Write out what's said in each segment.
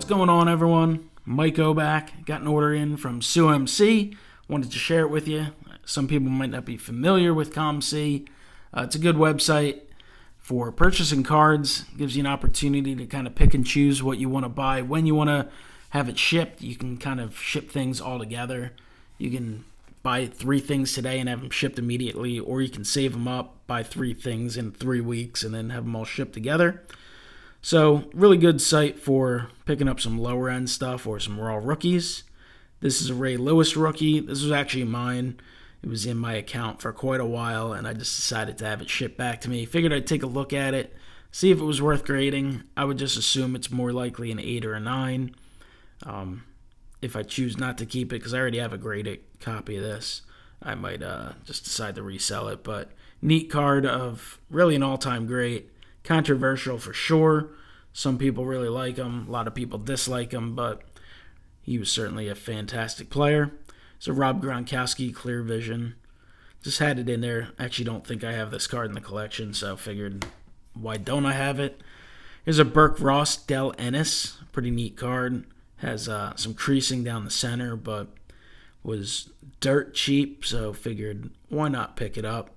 What's going on, everyone? MikeO back. Got an order in from COMC. Wanted to share it with you. Some people might not be familiar with COMC. It's a good website for purchasing cards. Gives you an opportunity to kind of pick and choose what you want to buy, when you want to have it shipped. You can kind of ship things all together. You can buy 3 things today and have them shipped immediately, or you can save them up, buy 3 things in 3 weeks, and then have them all shipped together. So, really good site for picking up some lower end stuff or some raw rookies. This is a Ray Lewis rookie. This was actually mine. It was in my account for quite a while, and I just decided to have it shipped back to me. Figured I'd take a look at it, see if it was worth grading. I would just assume it's more likely an 8 or a 9. If I choose not to keep it, because I already have a graded copy of this, I might just decide to resell it. But neat card of really an all-time great. Controversial for sure. Some people really like him. A lot of people dislike him, but he was certainly a fantastic player. It's a Rob Gronkowski Clear Vision. Just had it in there. Actually don't think I have this card in the collection, so figured, why don't I have it? Here's a Burke Ross Del Ennis. Pretty neat card. Has some creasing down the center, but was dirt cheap, so figured, why not pick it up?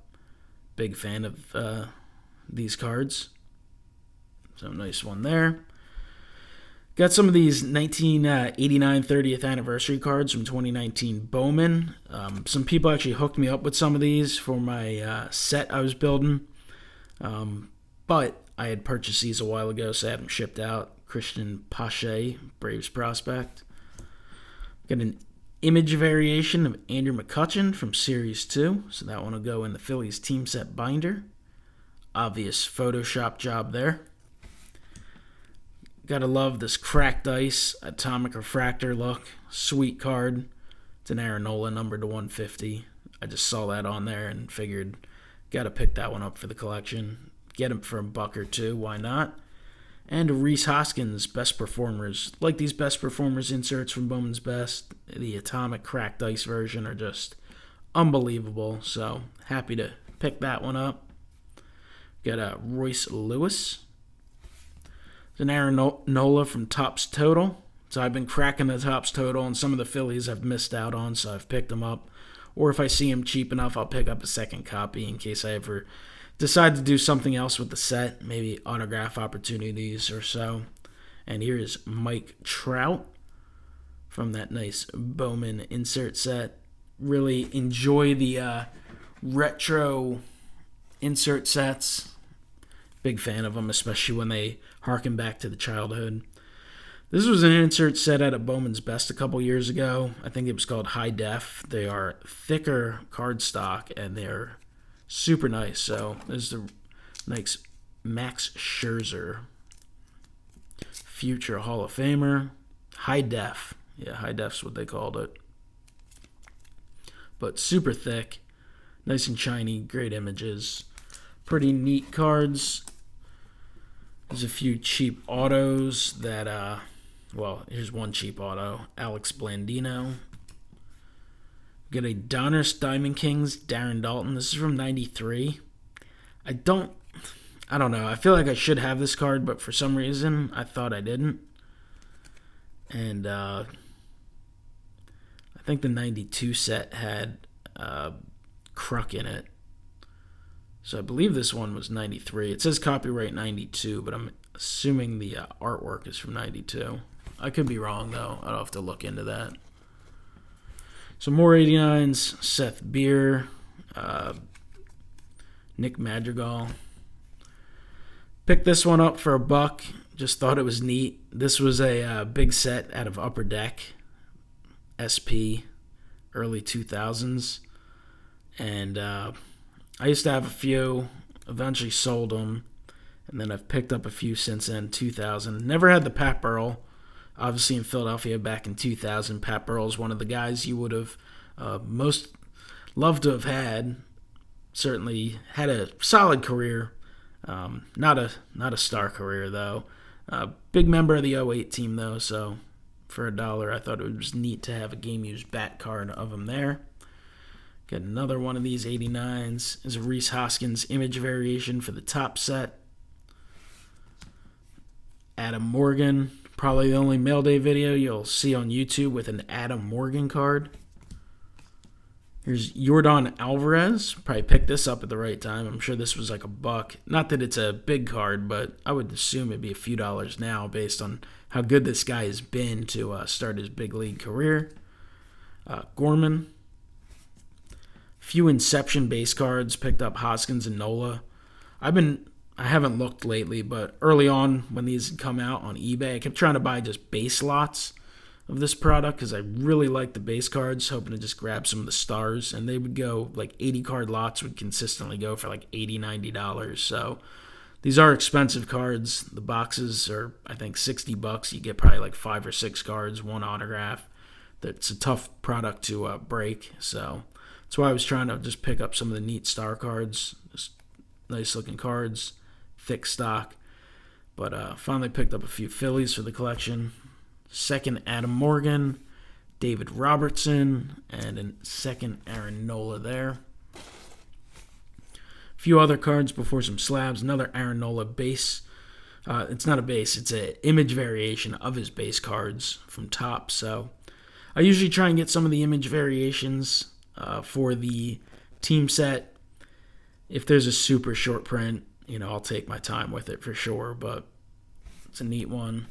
Big fan of these cards. So nice one there. Got some of these 1989 30th anniversary cards from 2019 Bowman. Some people actually hooked me up with some of these for my set I was building. But I had purchased these a while ago, so I had them shipped out. Christian Pache, Braves prospect. Got an image variation of Andrew McCutchen from Series 2. So that one will go in the Phillies team set binder. Obvious Photoshop job there. Gotta love this cracked ice atomic refractor look. Sweet card. It's an Aaron Nola numbered to 150. I just saw that on there and figured, gotta pick that one up for the collection. Get him for $1 or $2, why not? And Rhys Hoskins Best Performers. Like these Best Performers inserts from Bowman's Best. The atomic cracked ice version are just unbelievable. So happy to pick that one up. Got a Royce Lewis. It's an Aaron Nola from Topps Total. So I've been cracking the Topps Total, and some of the Phillies I've missed out on, so I've picked them up. Or if I see them cheap enough, I'll pick up a second copy in case I ever decide to do something else with the set, maybe autograph opportunities or so. And here is Mike Trout from that nice Bowman insert set. Really enjoy the retro insert sets. Big fan of them, especially when they harken back to the childhood. This was an insert set out of Bowman's Best a couple years ago. I think it was called High Def. They are thicker cardstock, and they're super nice. So there's the nice Max Scherzer, future Hall of Famer. High Def. Yeah, High Def's what they called it. But super thick, nice and shiny, great images. Pretty neat cards. There's a few cheap autos that, here's one cheap auto. Alex Blandino. Got a Donruss Diamond Kings Darren Daulton. This is from 93. I don't know. I feel like I should have this card, but for some reason I thought I didn't. And I think the 92 set had Kruk in it. So I believe this one was 93. It says copyright 92, but I'm assuming the artwork is from 92. I could be wrong, though. I'll have to look into that. So more 89s. Seth Beer. Nick Madrigal. Picked this one up for $1. Just thought it was neat. This was a big set out of Upper Deck. SP. Early 2000s. And I used to have a few, eventually sold them, and then I've picked up a few since then, 2000. Never had the Pat Burrell. Obviously in Philadelphia back in 2000, Pat Burrell is one of the guys you would have most loved to have had. Certainly had a solid career. Not a star career, though. Big member of the '08 team, though, so for $1, I thought it was neat to have a game-used bat card of him there. Got another one of these 89s. There's a Rhys Hoskins image variation for the top set. Adam Morgan, Probably the only Mailday video you'll see on YouTube with an Adam Morgan card. Here's Yordan Alvarez. Probably picked this up at the right time. I'm sure this was like $1. Not that it's a big card, but I would assume it'd be a few dollars now based on how good this guy has been to start his big league career. Gorman. Few Inception base cards. Picked up Hoskins and Nola. I haven't looked lately, but early on when these had come out on eBay, I kept trying to buy just base lots of this product because I really liked the base cards, hoping to just grab some of the stars, and they would go like 80 card lots would consistently go for like $80, $90. So these are expensive cards. The boxes are, I think, $60. You get probably like 5 or 6 cards, one autograph. That's a tough product to break, so that's why I was trying to just pick up some of the neat star cards, just nice looking cards, thick stock. But finally picked up a few Phillies for the collection. Second Adam Morgan, David Robertson, and a second Aaron Nola there. A few other cards before some slabs. Another Aaron Nola base. It's not a base, it's an image variation of his base cards from Top. So I usually try and get some of the image variations for the team set. If there's a super short print, I'll take my time with it for sure, but it's a neat one.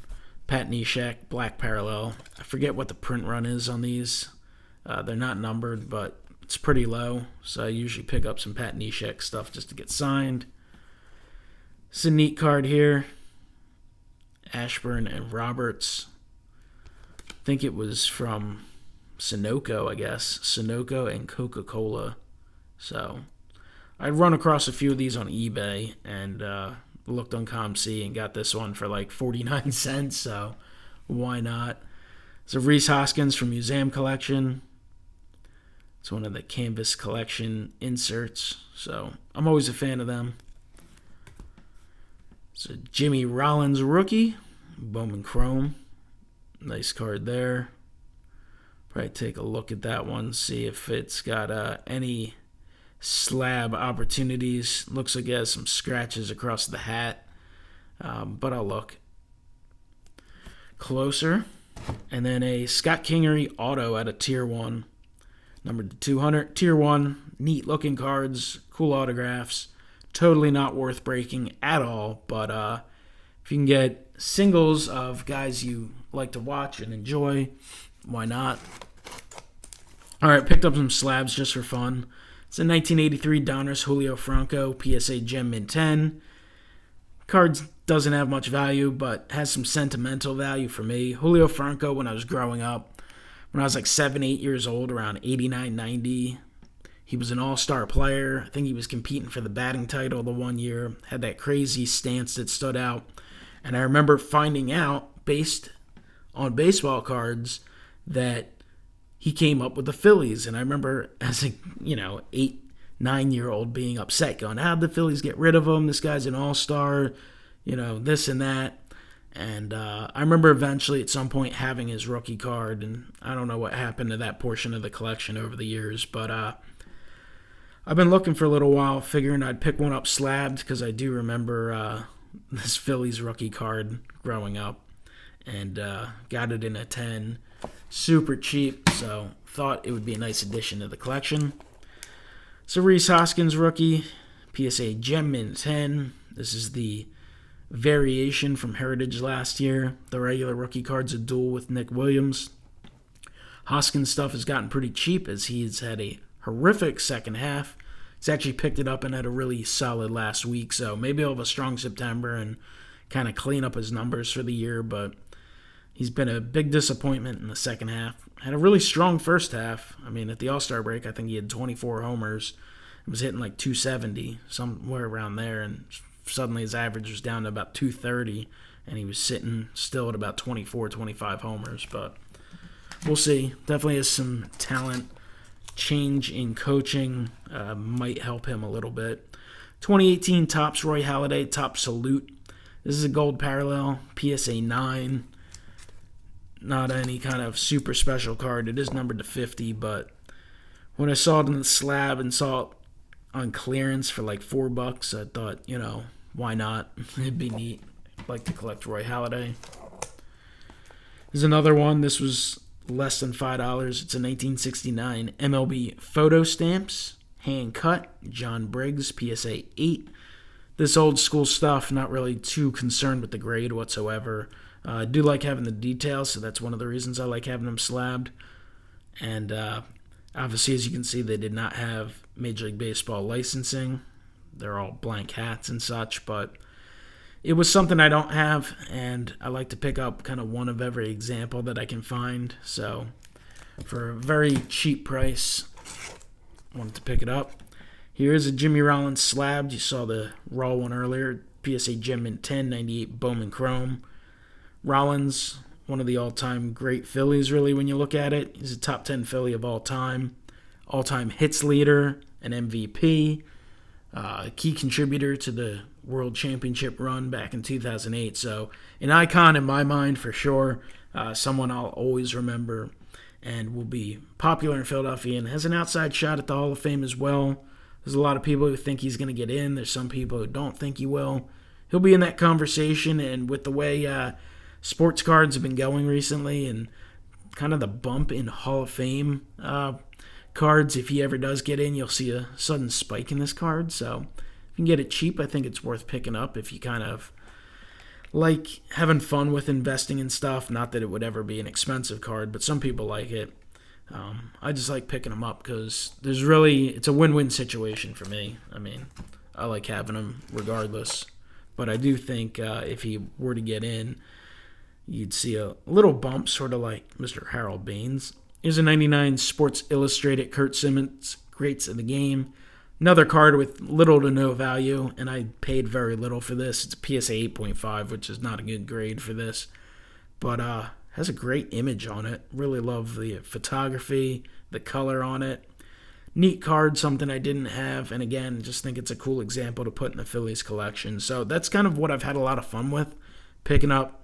Pat Neshek, black parallel. I forget what the print run is on these. They're not numbered, but it's pretty low, so I usually pick up some Pat Neshek stuff just to get signed. It's a neat card here. Ashburn and Roberts. I think it was from Sunoco, I guess. Sunoco and Coca-Cola. So I run across a few of these on eBay and looked on COMC and got this one for like 49 cents, so why not? It's a Rhys Hoskins from Museum Collection. It's one of the Canvas Collection inserts, so I'm always a fan of them. It's a Jimmy Rollins rookie, Bowman Chrome. Nice card there. Probably take a look at that one, see if it's got any slab opportunities. Looks like it has some scratches across the hat, but I'll look closer. And then a Scott Kingery auto at a Tier 1, numbered to 200. Tier 1, neat looking cards, cool autographs. Totally not worth breaking at all, but if you can get singles of guys you like to watch and enjoy, why not? All right, picked up some slabs just for fun. It's a 1983 Donruss Julio Franco PSA Gem Mint 10. Card doesn't have much value, but has some sentimental value for me. Julio Franco, when I was growing up, when I was like 7, 8 years old, around 89, 90, he was an all-star player. I think he was competing for the batting title the one year. Had that crazy stance that stood out. And I remember finding out, based on baseball cards, that he came up with the Phillies. And I remember as a 8, 9-year-old being upset, going, how'd the Phillies get rid of him? This guy's an all-star, this and that. And I remember eventually at some point having his rookie card, and I don't know what happened to that portion of the collection over the years, but I've been looking for a little while, figuring I'd pick one up slabbed, because I do remember this Phillies rookie card growing up, and got it in a 10. Super cheap, so thought it would be a nice addition to the collection. So Rhys Hoskins rookie, PSA Gem Mint 10. This is the variation from Heritage last year. The regular rookie card's a duel with Nick Williams. Hoskins stuff has gotten pretty cheap as he's had a horrific second half. He's actually picked it up and had a really solid last week, so maybe he'll have a strong September and kind of clean up his numbers for the year, but he's been a big disappointment in the second half. Had a really strong first half. I mean, at the All-Star break, I think he had 24 homers. He was hitting like 270, somewhere around there, and suddenly his average was down to about 230, and he was sitting still at about 24, 25 homers. But we'll see. Definitely has some talent. Change in coaching might help him a little bit. 2018 Topps Roy Halladay Top Salute. This is a gold parallel, PSA 9. Not any kind of super special card. It is numbered to 50, but when I saw it in the slab and saw it on clearance for like $4, I thought, why not? It'd be neat. I'd like to collect Roy Halladay. Here's another one. This was less than $5. It's a 1969 MLB photo stamps, hand cut, John Briggs, PSA 8. This old school stuff, not really too concerned with the grade whatsoever. I do like having the details, so that's one of the reasons I like having them slabbed. And obviously, as you can see, they did not have Major League Baseball licensing. They're all blank hats and such, but it was something I don't have, and I like to pick up kind of one of every example that I can find. So for a very cheap price, I wanted to pick it up. Here's a Jimmy Rollins Slabbed. You saw the raw one earlier. PSA Gem Mint 10, 98 Bowman Chrome. Rollins, one of the all-time great Phillies, really, when you look at it. He's a top 10 Philly of all time. All-time hits leader, an MVP, a key contributor to the World Championship run back in 2008. So an icon in my mind for sure. Someone I'll always remember and will be popular in Philadelphia and has an outside shot at the Hall of Fame as well. There's a lot of people who think he's going to get in. There's some people who don't think he will. He'll be in that conversation, and with the way sports cards have been going recently and kind of the bump in Hall of Fame cards, if he ever does get in, you'll see a sudden spike in this card. So if you can get it cheap, I think it's worth picking up if you kind of like having fun with investing in stuff. Not that it would ever be an expensive card, but some people like it. I just like picking them up because it's a win-win situation for me. I mean, I like having them regardless, but I do think if he were to get in, you'd see a little bump, sort of like Mr. Harold Baines. Here's a 99 Sports Illustrated Kurt Simmons, Greats of the Game. Another card with little to no value, and I paid very little for this. It's a PSA 8.5, which is not a good grade for this, but has a great image on it. Really love the photography, the color on it. Neat card, something I didn't have, and again, just think it's a cool example to put in the Phillies collection. So that's kind of what I've had a lot of fun with, picking up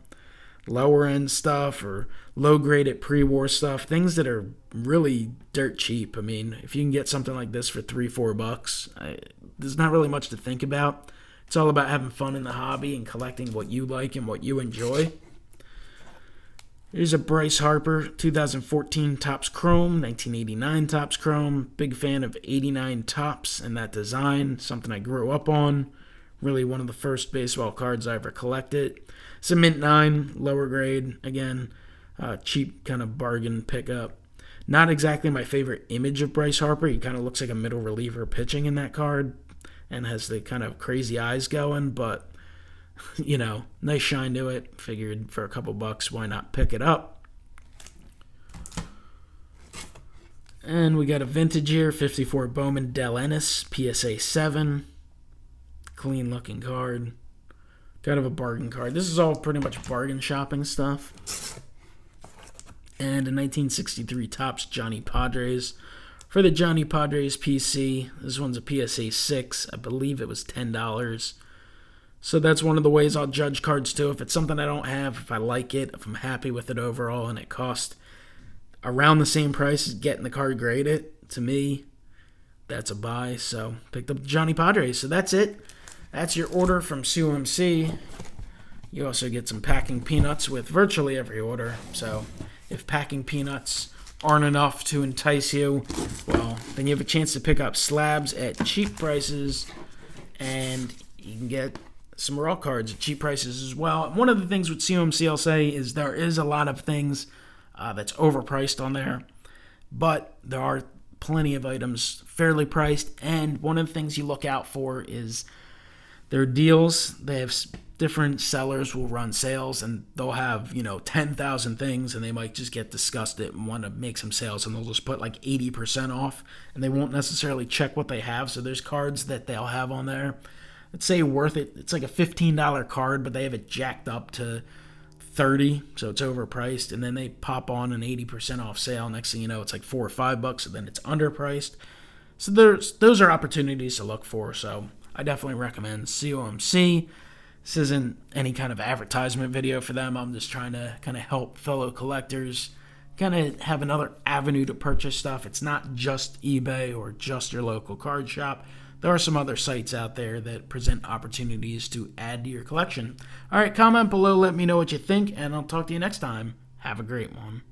lower end stuff or low graded pre-war stuff, things that are really dirt cheap. I mean, if you can get something like this for $3-4, there's not really much to think about. It's all about having fun in the hobby and collecting what you like and what you enjoy. Here's a Bryce Harper 2014 Topps Chrome, 1989 Topps Chrome. Big fan of 89 Topps and that design, something I grew up on. Really one of the first baseball cards I ever collected. It's a Mint 9, lower grade. Again, cheap kind of bargain pickup. Not exactly my favorite image of Bryce Harper. He kind of looks like a middle reliever pitching in that card and has the kind of crazy eyes going, but you know, nice shine to it. Figured for a couple bucks, why not pick it up? And we got a vintage here, 54 Bowman Del Ennis, PSA 7. Clean looking card. Kind of a bargain card. This is all pretty much bargain shopping stuff. And a 1963 Topps Johnny Padres. For the Johnny Padres PC, this one's a PSA 6. I believe it was $10. So that's one of the ways I'll judge cards too. If it's something I don't have, if I like it, if I'm happy with it overall, and it costs around the same price as getting the card graded, to me, that's a buy. So picked up Johnny Padres. So that's it. That's your order from COMC. You also get some packing peanuts with virtually every order. So if packing peanuts aren't enough to entice you, well, then you have a chance to pick up slabs at cheap prices, and you can get some raw cards at cheap prices as well. One of the things with COMC I'll say is there is a lot of things that's overpriced on there, but there are plenty of items fairly priced, and one of the things you look out for is their deals. They have different sellers will run sales, and they'll have 10,000 things, and they might just get disgusted and want to make some sales, and they'll just put like 80% off, and they won't necessarily check what they have. So there's cards that they'll have on there, let's say worth it. It's like a $15 card, but they have it jacked up to $30, so it's overpriced, and then they pop on an 80% off sale. Next thing you know, it's like $4 or $5, and then it's underpriced. So those are opportunities to look for. So I definitely recommend COMC. This isn't any kind of advertisement video for them. I'm just trying to kind of help fellow collectors kind of have another avenue to purchase stuff. It's not just eBay or just your local card shop. There are some other sites out there that present opportunities to add to your collection. All right, comment below, let me know what you think, and I'll talk to you next time. Have a great one.